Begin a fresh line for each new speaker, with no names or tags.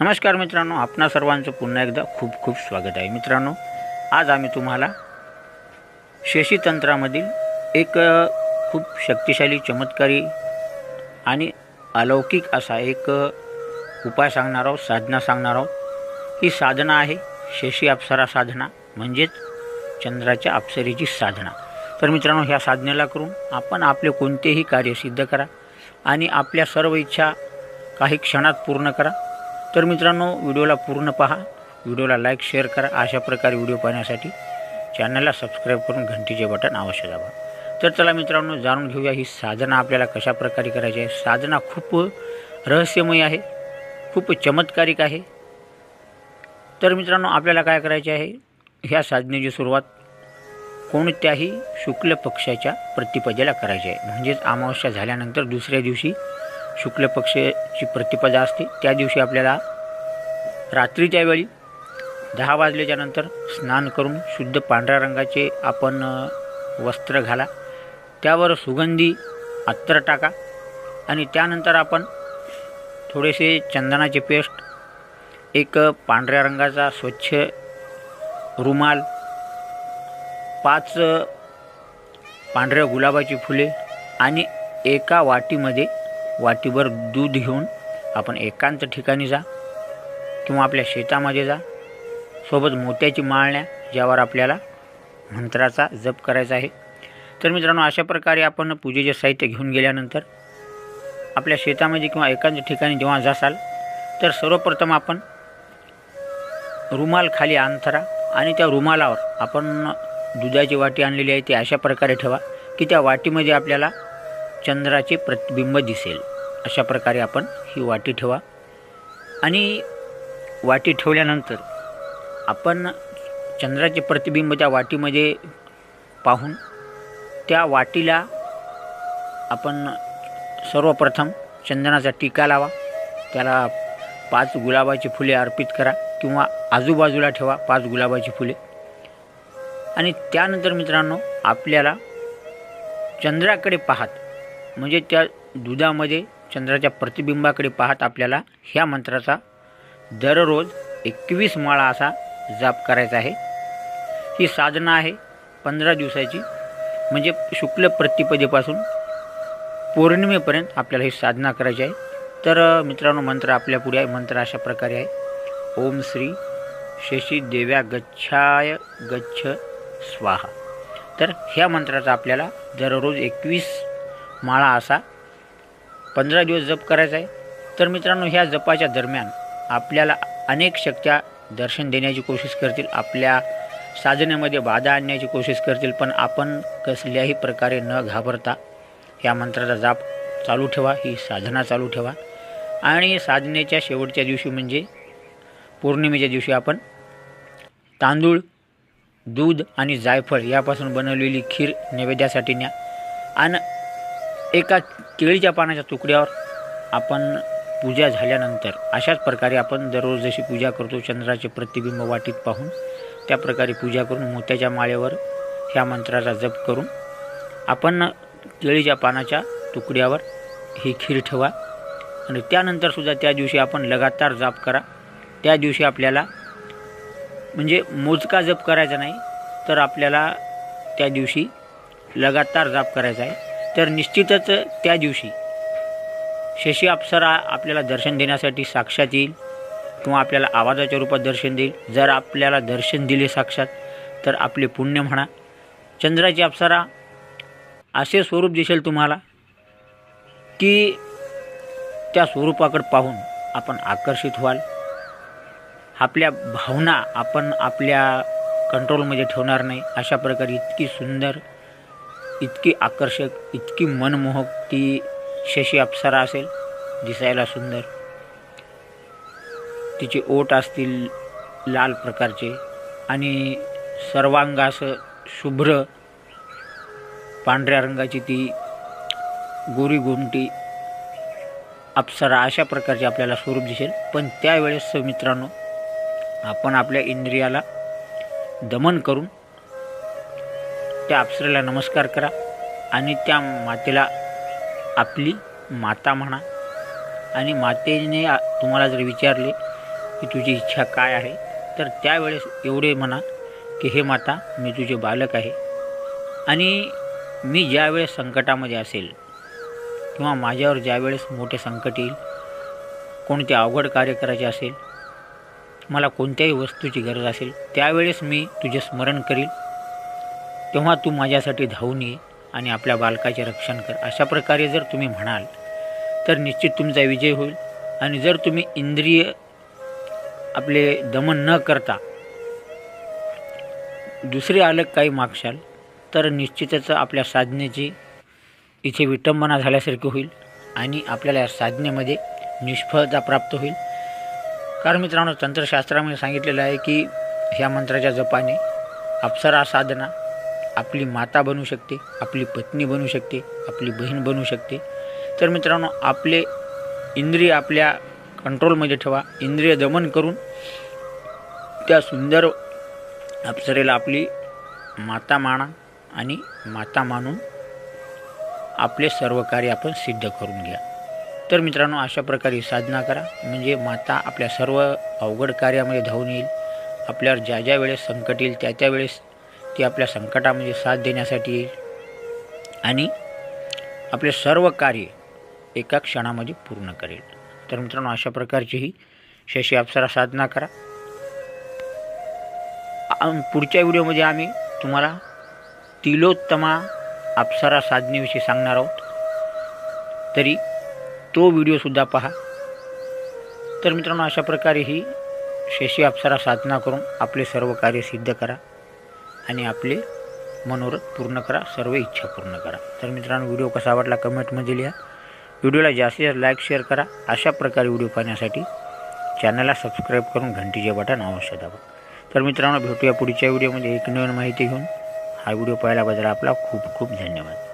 नमस्कार मित्रांनो, आपणा सर्वांचं पुन्हा एकदा खूप खूप स्वागत आहे। मित्रांनो, आज आम्ही तुम्हाला शेषी तंत्रामधील एक खूप शक्तिशाली, चमत्कारी आणि अलौकिक असा एक उपाय सांगणार आहोत, साधना सांगणार आहोत। ही साधना आहे शेषी अप्सरा साधना, म्हणजेच चंद्राच्या अप्सरेची साधना। तर मित्रांनो, ह्या साधनेला करून आपण आपले कोणतेही कार्य सिद्ध करा आणि आपल्या सर्व इच्छा काही क्षणात पूर्ण करा। तर मित्रांनो, व्हिडिओला पूर्ण पहा, व्हिडिओला लाईक शेअर करा। अशा प्रकारे व्हिडिओ पाहण्यासाठी चॅनलला सबस्क्राईब करून घंटीचे बटन अवश्य दाबा। तर चला मित्रांनो, जाणून घेऊया ही साधना आपल्याला कशा प्रकारे करायची आहे। साधना खूप रहस्यमय आहे, खूप चमत्कारिक आहे। तर मित्रांनो, आपल्याला काय करायचे आहे, ह्या साधनेची सुरुवात कोणत्याही शुक्ल पक्षाच्या प्रतिपदेला करायची आहे। म्हणजेच अमावस्या झाल्यानंतर दुसऱ्या दिवशी शुक्ल पक्षाची प्रतिपदा असते। त्या दिवशी आपल्याला रात्रीच्या वेळी 10 वाजल्याच्या नंतर स्नान करून शुद्ध पांढऱ्या रंगाचे आपण वस्त्र घाला, त्यावर सुगंधी अत्तर टाका आणि त्यानंतर आपण थोडेसे चंदनाचे पेस्ट, एक पांढऱ्या रंगाचा स्वच्छ रुमाल, 5 पांढऱ्या गुलाबाची फुले आणि एका वाटीभर दूध घेऊन आपण एकांत ठिकाणी जा किंवा आपल्या शेतामध्ये जा। सोबत मोत्याची माळण्या, ज्यावर आपल्याला मंत्राचा जप करायचा आहे। तर मित्रांनो, अशा प्रकारे आपण पूजेचे साहित्य घेऊन गेल्यानंतर आपल्या शेतामध्ये किंवा एकांत ठिकाणी जेव्हा जासाल तर सर्वप्रथम आपण रुमाल खाली अंथरा आणि त्या रुमालावर आपण दुधाची वाटी आणलेली आहे ती अशा प्रकारे ठेवा की त्या वाटीमध्ये आपल्याला चंद्राचे प्रतिबिंब दिसेल। अशा प्रकारे आपण ही वाटी ठेवा आणि वाटी ठेवल्यानंतर आपण चंद्राचे प्रतिबिंब त्या वाटीमध्ये पाहून त्या वाटीला आपण सर्वप्रथम चंदनाचा टीका लावा, त्याला 5 गुलाबाची फुले अर्पित करा किंवा आजूबाजूला ठेवा 5 गुलाबाची फुले। आणि त्यानंतर मित्रांनो, आपल्याला चंद्राकडे पाहत, म्हणजे त्या दुधामध्ये चंद्राच्या प्रतिबिंबाकडे पाहत आपल्याला ह्या मंत्राचा दररोज 21 माळा असा जाप करायचा आहे। ही साधना आहे 15 दिवसाची, म्हणजे शुक्ल प्रतिपदेपासून पौर्णिमेपर्यंत आपल्याला ही साधना करायची आहे। तर मित्रांनो, मंत्र आपल्या पुढे आहे। मंत्र अशा प्रकारे आहे, ओम श्री शेषी देव्या गच्छाय गच्छ स्वाहा। तर ह्या मंत्राचा आपल्याला दररोज 21 माळा असा 15 दिवस जप करायचा आहे। तर मित्रांनो, ह्या जपाच्या दरम्यान आपल्याला अनेक शक्त्या दर्शन देण्याची कोशिश करतील, आपल्या साधनेमध्ये बाधा आणण्याची कोशिश करतील, पण आपण कसल्याही प्रकारे न घाबरता ह्या मंत्राचा जाप चालू ठेवा, ही साधना चालू ठेवा। आणि साधनेच्या शेवटच्या दिवशी म्हणजे पौर्णिमेच्या दिवशी आपण तांदूळ, दूध आणि जायफळ यापासून बनवलेली खीर नैवेद्यासाठी न्या आणि एका केळीच्या पानाच्या तुकड्यावर आपण पूजा झाल्यानंतर अशाच प्रकारे आपण दररोज जशी पूजा करतो चंद्राचे प्रतिबिंब वाटीत पाहून, त्या प्रकारे पूजा करून मोत्याच्या माळेवर ह्या मंत्राचा जप करून आपण केळीच्या पानाच्या तुकड्यावर ही खीर ठेवा। आणि त्यानंतर सुद्धा त्या दिवशी आपण लगातार जाप करा। त्या दिवशी आपल्याला म्हणजे मोजका जप करायचा नाही, तर आपल्याला त्या दिवशी लगातार जाप करायचा आहे। तर निश्चितच त्या दिवशी शेषी अप्सरा आपल्याला दर्शन देण्यासाठी साक्षात येईल किंवा आपल्याला आवाजाच्या रूपात दर्शन देईल। जर आपल्याला दर्शन दिले साक्षात तर आपले पुण्य म्हणा। चंद्राची अप्सरा असे स्वरूप दिसेल तुम्हाला की त्या स्वरूपाकडे पाहून आपण आकर्षित व्हाल। आपल्या भावना आपण आपल्या कंट्रोलमध्ये ठेवणार नाही। अशा प्रकारे इतकी सुंदर, इतकी आकर्षक, इतकी मनमोहक ती शेषी अप्सरा असेल। दिसायला सुंदर, तिचे ओठ असतील लाल प्रकारचे आणि सर्वांग असं शुभ्र पांढऱ्या रंगाची ती गोरी गोमटी अप्सरा, अशा प्रकारचे आपल्याला स्वरूप दिसेल। पण त्यावेळेस मित्रांनो, आपण आपल्या इंद्रियाला दमन करून त्या अप्सरेला नमस्कार करा आणि त्या मातेला आपली माता म्हणा। आणि मातेने तुम्हाला जर विचारले की तुझी इच्छा काय आहे, तर त्यावेळेस एवढे म्हणा की हे माता, मी तुझे बालक आहे आणि मी ज्यावेळेस संकटामध्ये असेल किंवा माझ्यावर ज्यावेळेस मोठे संकट येईल, कोणते अवघड कार्य करायचे असेल, मला कोणत्याही वस्तूची गरज असेल, त्यावेळेस मी तुझे स्मरण करील, तेव्हा तू माझ्यासाठी धावून ये आणि आपल्या बालकाचे रक्षण कर. अशा प्रकारे जर तुम्ही म्हणाल तर निश्चित तुमचा विजय होईल. आणि जर तुम्ही इंद्रिय आपले दमन न करता दुसरे अलग काही मागशाल तर निश्चितच आपल्या साधनेची इथे विटंबना झाल्यासारखी होईल आणि आपल्याला या साधनेमध्ये निष्फळता प्राप्त होईल. कारण मित्रांनो, तंत्रशास्त्रामध्ये सांगितलेलं आहे की ह्या मंत्राच्या जपाने अप्सरा साधना आपली माता बनू शकते, आपली पत्नी बनू शकते, आपली बहीण बनू शकते. तर मित्रांनो, आपले इंद्रिय आपल्या कंट्रोलमध्ये ठेवा, इंद्रिय दमन करून त्या सुंदर अप्सरेला आपली माता माना आणि माता मानून आपले सर्व कार्य आपण सिद्ध करून घ्या. तर मित्रांनो, अशा प्रकारे साधना करा, म्हणजे माता आपल्या सर्व अवघड कार्यामध्ये धावून येईल. आपल्यावर ज्या ज्या वेळेस संकट येईल त्या वेळेस ती आपल्या संकटामध्ये साथ देण्यासाठी येईल आणि आपले सर्व कार्य एका क्षणामध्ये पूर्ण करेल. तर मित्रांनो, अशा प्रकारची ही शशी अप्सरा साधना करा. पुढच्या व्हिडिओमध्ये आम्ही तुम्हाला तिलोत्तमा अप्सरा साधनेविषयी सांगणार आहोत, तरी तो व्हिडिओसुद्धा पहा. तर मित्रांनो, अशा प्रकारे ही शशी अप्सरा साधना करून आपले सर्व कार्य सिद्ध करा आणि आपले मनोरथ पूर्ण करा, सर्व इच्छा पूर्ण करा. तर मित्रांनो, व्हिडिओ कसा वाटला कमेंटमध्ये लिहा. व्हिडिओला जास्तीत जास्त लाईक शेअर करा. अशा प्रकारे व्हिडिओ पाहण्यासाठी चॅनलला सबस्क्राईब करून घंटीचे बटन अवश्य दाबा. तर मित्रांनो, भेटूया पुढच्या व्हिडिओमध्ये एक नवीन माहिती घेऊन. हा व्हिडिओ पाहिल्याबद्दल आपला खूप खूप धन्यवाद.